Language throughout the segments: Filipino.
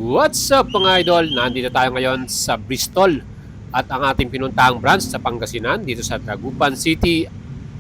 What's up mga idol? Nandito tayo ngayon sa Bristol at ang ating pinuntahang branch sa Pangasinan dito sa Tagupan City.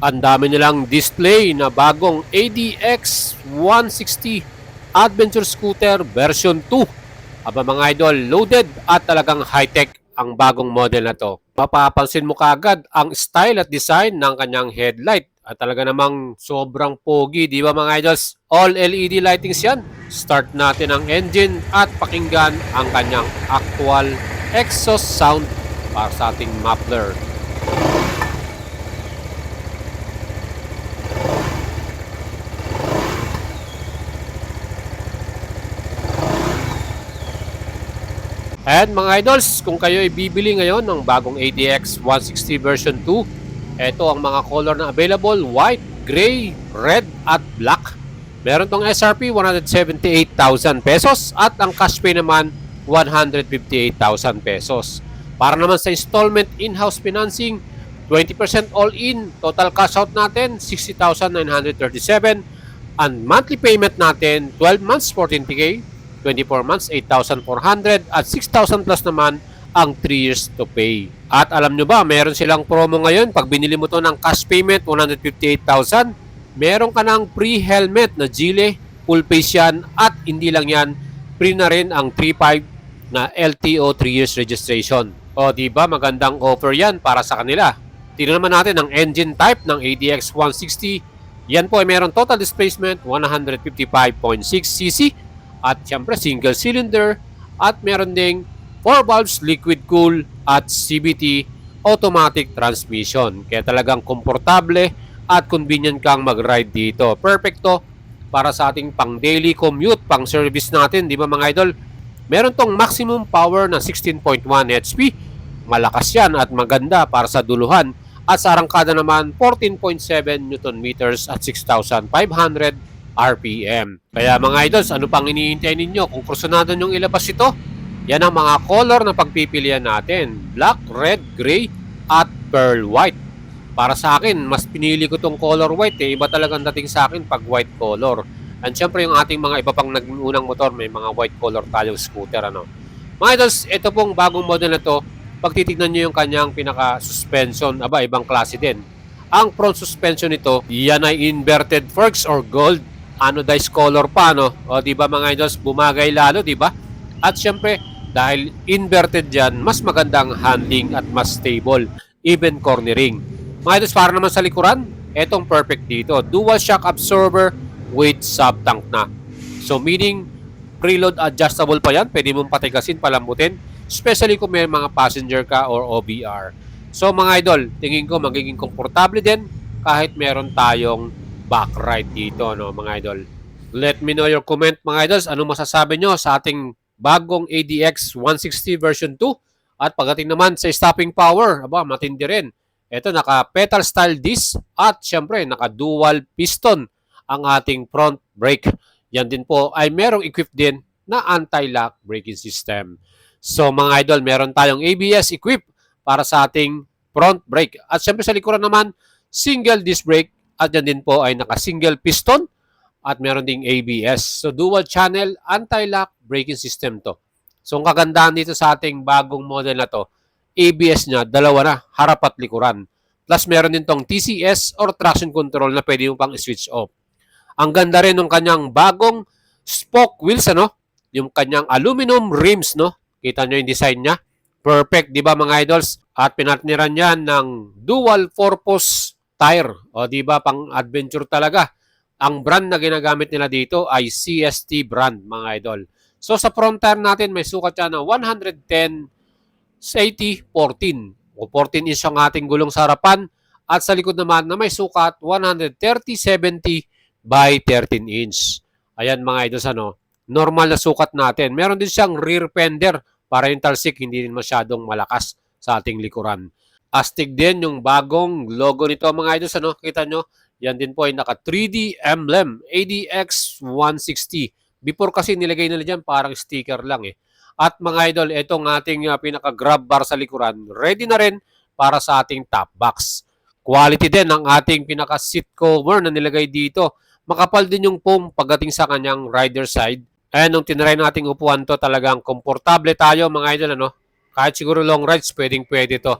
Ang dami nilang display na bagong ADX 160 Adventure Scooter version 2. Aba mga idol, loaded at talagang high-tech ang bagong model na to. Mapapansin mo kaagad ang style at design ng kanyang headlight. At talaga namang sobrang pogi, di ba mga idols? All LED lightings yan. Start natin ang engine at pakinggan ang kanyang actual exhaust sound para sa ating muffler. And mga idols, kung kayo ay bibili ngayon ng bagong ADX 160 version 2, ito ang mga color na available: white, gray, red at black. Meron tong SRP 178,000 pesos at ang cash pay naman 158,000 pesos. Para naman sa installment in-house financing, 20% all-in, total cash out natin 60,937 and monthly payment natin 12 months 14k, 24 months 8,400 at 6,000 plus naman ang 3 years to pay. At alam nyo ba, meron silang promo ngayon. Pag binili mo to ng cash payment, 158,000, meron ka ng free helmet na Gile, full face yan, at hindi lang yan, free na rin ang 3.5 na LTO 3 years registration. O diba, magandang offer yan para sa kanila. Tingnan naman natin ang engine type ng ADX 160. Yan po ay meron total displacement 155.6cc at syempre single cylinder at meron ding 4 valves liquid cool at CVT automatic transmission. Kaya talagang komportable at convenient kang mag-ride dito. Perfecto para sa ating pang daily commute, pang service natin, di ba mga idol? Meron tong maximum power na 16.1 HP. Malakas yan at maganda para sa duluhan. At sa arangkada naman, 14.7 Newton meters at 6,500 RPM. Kaya mga idols, ano pang iniintay ninyo? Kung kursunado nyong ilabas ito, yan ang mga color na pagpipilian natin. Black, red, gray, at pearl white. Para sa akin, mas pinili ko tong color white eh. Iba talagang dating sa akin pag white color. And syempre yung ating mga iba pang nag-unang motor, may mga white color tayong scooter. Ano. Mga idols, ito pong bagong model na to, pag titignan nyo yung kanyang pinaka-suspension, aba, ibang klase din. Ang front suspension nito, yan ay inverted forks or gold anodized color pa, no? O, di ba mga idols, bumagay lalo, di ba? At syempre, dahil inverted dyan, mas magandang handling at mas stable, even cornering. Mga idols, para naman sa likuran, etong perfect dito. Dual shock absorber with sub-tank na. So, meaning, preload adjustable pa yan. Pwede mong patigasin, palambutin. Especially kung may mga passenger ka or OBR. So, mga idol, tingin ko magiging komportable din kahit meron tayong back ride dito, no, mga idol. Let me know your comment, mga idols. Anong masasabi nyo sa ating bagong ADX 160 version 2? At pagdating naman sa stopping power, aba, matindi rin. Ito, naka-pedal style disc at syempre, naka-dual piston ang ating front brake. Yan din po ay merong equipped din na anti-lock braking system. So mga idol, meron tayong ABS equipped para sa ating front brake. At syempre sa likuran naman, single disc brake at yan din po ay naka-single piston at meron ding ABS. So dual channel anti-lock braking system to. So ang kagandahan dito sa ating bagong model na to, ABS niya, dalawa na, harap at likuran. Plus meron din tong TCS or traction control na pwede mo pang switch off. Ang ganda rin ng kanyang bagong spoke wheels, ano? Yung kanyang aluminum rims, no? Kita nyo yung design niya. Perfect, di ba mga idols? At pinatniran yan ng dual purpose tire. O di ba, pang adventure talaga. Ang brand na ginagamit nila dito ay CST brand, mga idol. So sa front tire natin, may sukat yan na 110 80 14 o 14 inch ang ating gulong sa harapan at sa likod naman na may sukat 130 70 by 13 inch. Ayan mga idols, ano, normal na sukat natin. Meron din siyang rear fender para yung talsik hindi din masyadong malakas sa ating likuran. Astig din yung bagong logo nito mga idols, ano, kita nyo, yan din po ay naka 3D emblem ADX 160. Before kasi nilagay nila dyan parang sticker lang eh. At mga idol, itong ating pinaka-grab bar sa likuran, ready na rin para sa ating top box. Quality din ang ating pinaka-seat cover na nilagay dito. Makapal din yung foam pagdating sa kanyang rider side. And nung tinry nating upuan to, talagang komportable tayo mga idol, ano? Kahit siguro long rides, pwedeng-pwede to.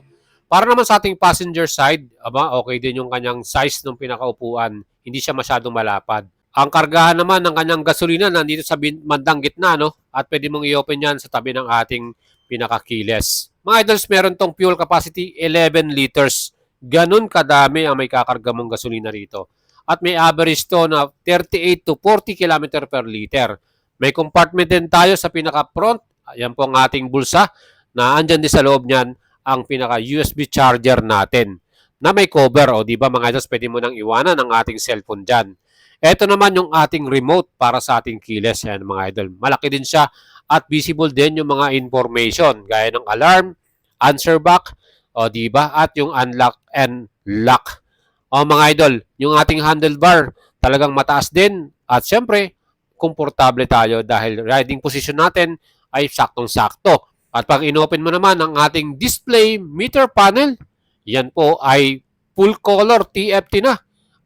Para naman sa ating passenger side, okay din yung kanyang size ng pinakaupuan. Hindi siya masyadong malapad. Ang kargahan naman ng kanyang gasolina nandito sa bandang gitna, no? At pwede mong i-open yan sa tabi ng ating pinakakiles. Mga idols, meron tong fuel capacity 11 liters. Ganun kadami ang may kakarga mong gasolina rito. At may average to na 38 to 40 km per liter. May compartment din tayo sa pinaka-front. Ayan po ang ating bulsa na andyan din sa loob niyan ang pinaka-USB charger natin na may cover. O di ba mga idols, pwede mo nang iwanan ang ating cellphone dyan. Ito naman yung ating remote para sa ating keyless. Yan mga idol. Malaki din siya at visible din yung mga information gaya ng alarm, answer back, o di ba? At yung unlock and lock. O mga idol, yung ating handlebar talagang mataas din at syempre komportable tayo dahil riding position natin ay saktong-sakto. At pag inopen mo naman ang ating display meter panel, yan po ay full color TFT na.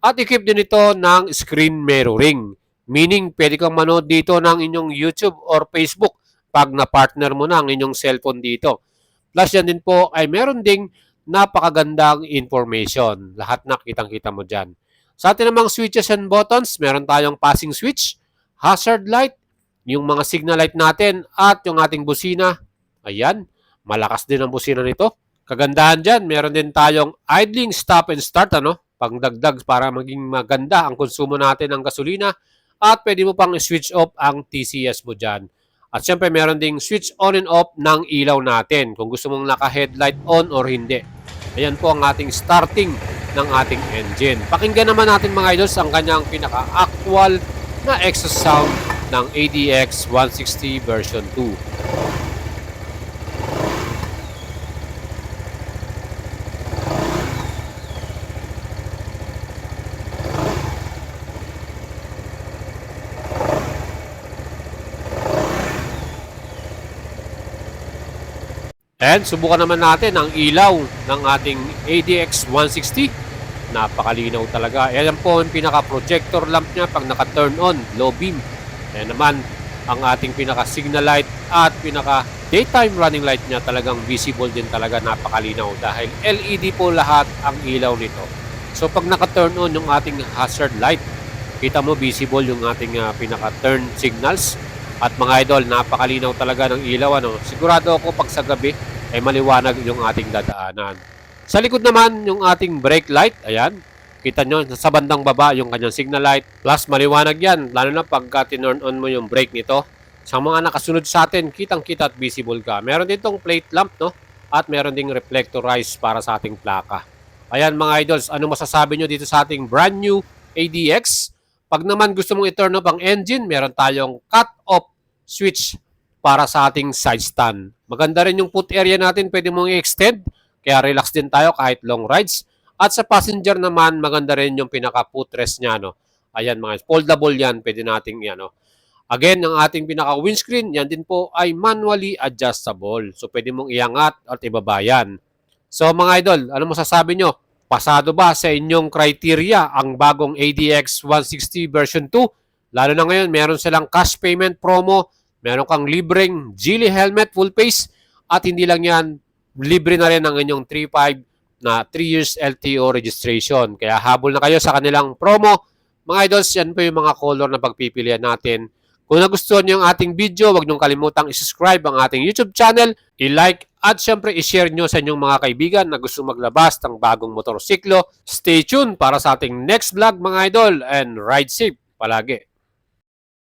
At equip din ito ng screen mirroring. Meaning, pwede kang manood dito ng inyong YouTube or Facebook pag na-partner mo na ang inyong cellphone dito. Plus yan din po ay meron ding napakagandang information. Lahat na kitang-kita mo dyan. Sa atin namang switches and buttons, meron tayong passing switch, hazard light, yung mga signal light natin, at yung ating busina. Ayan, malakas din ang busina nito. Kagandahan dyan, meron din tayong idling, stop and start, pangdagdag para maging maganda ang konsumo natin ng gasolina at pwede mo pang switch off ang TCS mo dyan. At syempre meron ding switch on and off ng ilaw natin kung gusto mong naka-headlight on or hindi. Ayan po ang ating starting ng ating engine. Pakinggan naman natin mga idols ang kanyang pinaka-actual na exhaust sound ng ADX 160 version 2. And subukan naman natin ang ilaw ng ating ADX 160. Napakalinaw talaga. Yan po ang pinaka-projector lamp niya pag naka-turn on, low beam. Yan naman ang ating pinaka-signal light at pinaka-daytime running light niya talagang visible din talaga, napakalinaw dahil LED po lahat ang ilaw nito. So pag naka-turn on yung ating hazard light, kita mo visible yung ating pinaka-turn signals. At mga idol, napakalinaw talaga ng ilaw. Sigurado ako pag sa gabi ay maliwanag yung ating dadaanan. Sa likod naman, yung ating brake light, ayan, kita nyo sa bandang baba yung kanyang signal light. Plus maliwanag yan, lalo na pagka tinurn on mo yung brake nito. Sa mga nakasunod sa atin, kitang-kita at visible ka. Meron ditong plate lamp, at meron ding reflectorize para sa ating plaka. Ayan mga idols, ano masasabi nyo dito sa ating brand new ADX? Pag naman gusto mong i-turn off ang engine, meron tayong cut-off switch para sa ating side stand. Maganda rin yung foot area natin, pwede mong i-extend, kaya relax din tayo kahit long rides. At sa passenger naman, maganda rin yung pinaka-footrest niya. Ayan mga, foldable yan, pwede nating yan. Again, ang ating pinaka-windscreen, yan din po ay manually adjustable. So pwede mong iangat at ibaba yan. So mga idol, ano masasabi nyo? Pasado ba sa inyong criteria ang bagong ADX 160 version 2? Lalo na ngayon, meron silang cash payment promo, meron kang libreng Geely helmet full face, at hindi lang yan, libre na rin ang inyong 3.5 na 3 years LTO registration. Kaya habol na kayo sa kanilang promo. Mga idols, yan po yung mga color na pagpipilian natin. Kung nagustuhan niyo ang ating video, huwag niyong kalimutang i-subscribe ang ating YouTube channel, i-like, at syempre i-share nyo sa inyong mga kaibigan na gusto maglabas ng bagong motorsiklo. Stay tuned para sa ating next vlog mga idol, and ride safe palagi.